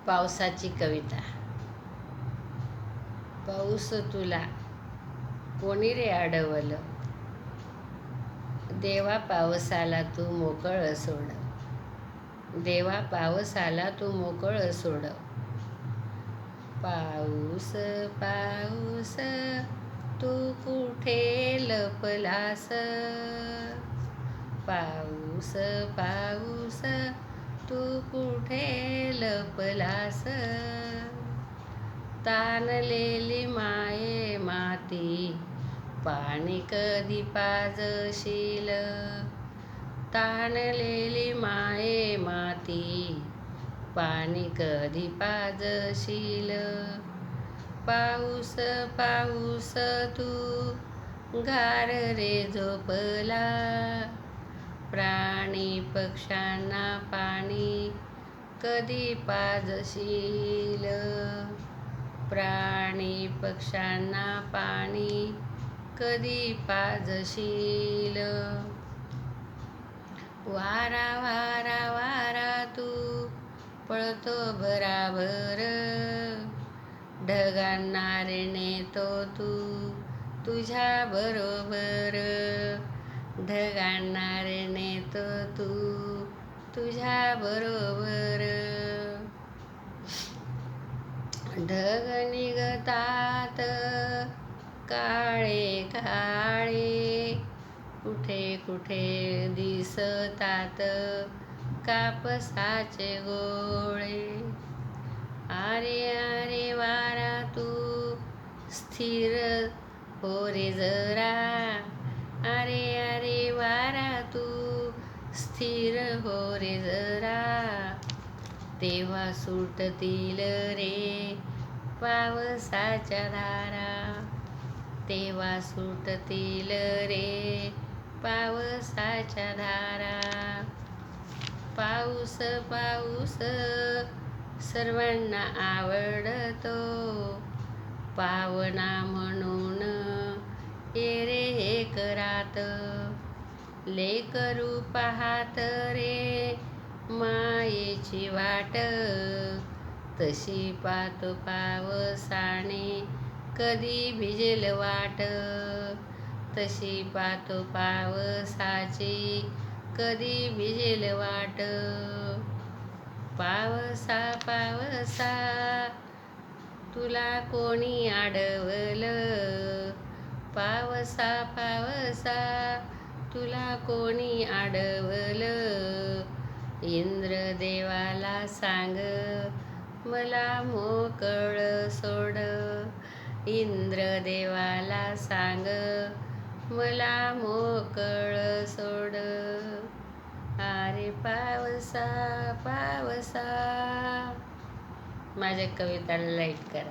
पावसाची कविता. पाऊस तुला कोणी रे अडवलं, देवा पावसाला तू मोकळ सोड. देवा पावसाला तू मोकळ सोड. पाऊस पाऊस तू कुठे लपलास. पाऊस पाऊस तू कुठे लपलास. ताणलेली माये माती पाणी कधी पाजशील. ताणलेली माये माती पाणी कधी पाजशील. पाऊस पाऊस तू गार रे झोपला. प्राणी पक्ष्यांना पाणी कधी पाजशील. प्राणी पक्ष्यांना पाणी कधी पाजशील. वारा वारा वारा तू पळतो भराभर. ढगांना रे नेतो तू तुझ्या बरोबर. ढगांना रे नेतो तू तुझ्या बरोबर. ढग निघतात काळे काळे, कुठे कुठे दिसतात कापसाचे गोळे. अरे अरे वारा तू स्थिर हो रे जरा. अरे अरे वारा तू स्थिर हो रे जरा. तेव्हा सुटतील रे पावसाच्या धारा. तेव्हा सुटतील रे पावसाच्या धारा. पाऊस पाऊस सर्वांना आवडतो. पावना म्हणून ये रे एक रात. लेकरू पाहात रे मायेची वाट. तशी पाहतो पावसाने कधी भिजेल वाट. तशी पाहतो पावसाची कधी भिजेल वाट. पावसा पावसा तुला कोणी अडवलं. पावसा पावसा तुला कोणी अडवलं. इंद्रदेवाला सांग मला मोकळ सोड. इंद्रदेवाला सांग मला मोकळ सोड. अरे पावसा पावसा. माझ्या कविताला लाईक करा.